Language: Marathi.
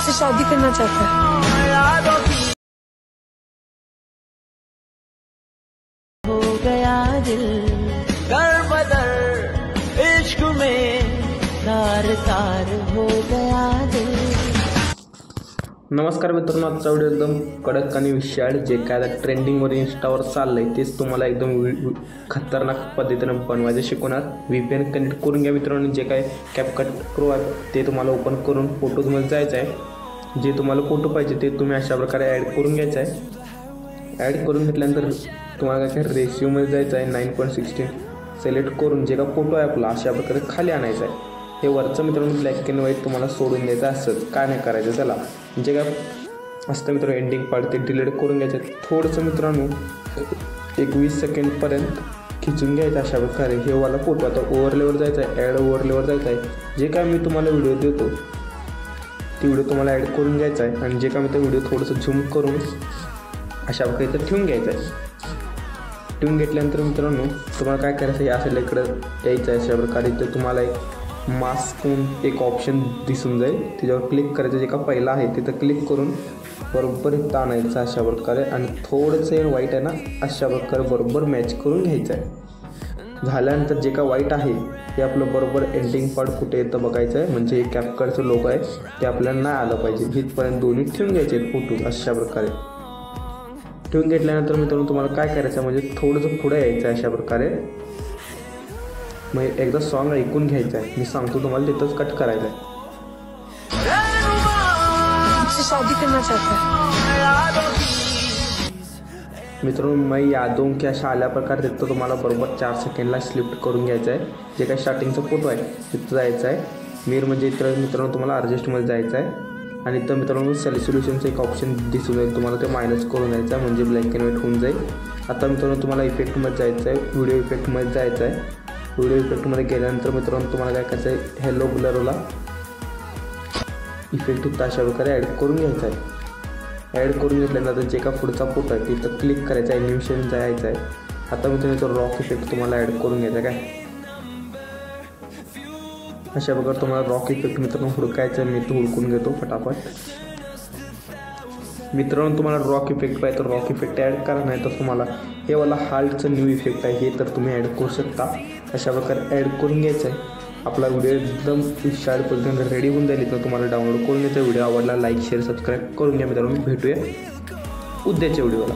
मुझसे शादी करना चाहता है। हो गया दिल दर बदर इश्क में तार तार हो गया दिल। नमस्कार मित्रांनो, आजचा व्हिडिओ एकदम कडक आणि विशाळ जे काय आता ट्रेंडिंगवर इंस्टावर चाललंय तेच तुम्हाला एकदम खतरनाक पद्धतीने बनवायचं शिकवणार। VPN कनेक्ट करून घ्या मित्रांनो। जे काय कॅपकट प्रो आहे ते तुम्हाला ओपन करून फोटोजमध्ये जायचं आहे। जे तुम्हाला फोटो पाहिजे ते तुम्ही अशा प्रकारे ॲड करून घ्यायचं आहे। ॲड करून घेतल्यानंतर तुम्हाला काय रेशिओमध्ये जायचं आहे। 9:16 सिलेक्ट करून जे काय फोटो आहे आपला अशा प्रकारे खाली आणायचा आहे। हे वरचं मित्रांनो ब्लॅक अँड व्हाईट तुम्हाला सोडून द्यायचं असतं, काय नाही करायचं त्याला। जे काय असतं मित्रांनो एंडिंग पार्ट ते डिलीट करून घ्यायचं। थोडंसं मित्रांनो एक 20 सेकंडपर्यंत खिचून घ्यायचं अशा प्रकारे। हे वाला फोटो आता ओव्हरलेवर जायचा आहे, ॲड ओव्हरलेवर जायचं आहे। जे काय मी तुम्हाला व्हिडिओ देतो ती व्हिडिओ तुम्हाला ॲड करून घ्यायचा आहे आणि जे काय मी तो व्हिडिओ थोडंसं झूम करून अशा प्रकारे इथं ठेवून घ्यायचं आहे। ठेवून घेतल्यानंतर मित्रांनो तुम्हाला काय करायचं आहे, असं इकडं यायचं आहे अशा प्रकारे। इथं तुम्हाला एक मास्क एक ऑप्शन दिसून जाईल, त्याच्यावर क्लिक करायचं। जे का पहिला आहे तिथं क्लिक करून बरोबर इथं आणायचं अशा प्रकारे आणि थोडंसं वाईट आहे ना अशा प्रकारे बरोबर मॅच करून घ्यायचं आहे। झाल्यानंतर जे का वाईट आहे ते आपलं बरोबर एंडिंग पार्ट कुठे येतं बघायचं आहे, म्हणजे कॅपकटचं लोगो आहे ते आपल्याला नाही आलं पाहिजे। इथपर्यंत दोन्ही ठेवून घ्यायचे फोटो अशा प्रकारे। ठेवून घेतल्यानंतर मित्रांनो तुम्हाला काय करायचं म्हणजे थोडंसं पुढे यायचं आहे अशा प्रकारे। मग एकदा सॉन्ग ऐकून घ्यायचं आहे, मी सांगतो तुम्हाला तिथंच कट करायचं आहे। मुझसे शादी करना चाहता है। मित्रांनो मैं यादों की अशा आल्या प्रकारे तिथं तुम्हाला बरोबर 4 सेकंडला स्लिफ्ट करून घ्यायचं आहे। जे काही स्टार्टिंगचा फोटो आहे तिथं जायचं आहे। मीर म्हणजे इथं मित्रांनो तुम्हाला अर्जेस्टमध्ये जायचं आहे आणि इथं मित्रांनो सॉल्युशनचं एक ऑप्शन दिसून येईल, तुम्हाला ते मायनस करून जायचं आहे म्हणजे ब्लॅक अँड व्हाईट होऊन जाईल। आता मित्रांनो तुम्हाला इफेक्टमध्ये जायचं आहे, व्हिडिओ इफेक्टमध्ये जायचं आहे। व्हिडिओ इफेक्टमध्ये गेल्यानंतर मित्रांनो तुम्हाला काय करायचं आहे, हॅलो ब्लरला इफेक्ट होता अशा प्रकारे ॲड करून घ्यायचा आहे। ॲड करून घेतल्यानंतर जे का पुढचा फोटो आहे तिथं क्लिक करायचं आहे, ॲनिमेशन जायचं आहे। आता मित्रांनो रॉक इफेक्ट तुम्हाला ॲड करून घ्यायचा काय अशा प्रकारे तुम्हाला रॉक इफेक्ट मित्रांनो हुडकायचं आहे। मी तो हुडकून घेतो फटाफट। मित्रांनो तुम्हाला रॉक इफेक्ट पाहिजे तर रॉक इफेक्ट ॲड करा, नाही तर तुम्हाला हे वाला हार्टचं न्यू इफेक्ट आहे हे तर तुम्ही ॲड करू शकता। अशा प्रकारे ॲड करून घ्यायचं आहे। आपला व्हिडिओ एकदम विशाळ पद्धतीने रेडी होऊन जाईल। तर तुम्हाला डाउनलोड करून घ्यायचं। व्हिडिओ आवडला लाईक शेअर सबस्क्राईब करून घ्या मित्रांनो। भेटूया उद्याच्या व्हिडिओला।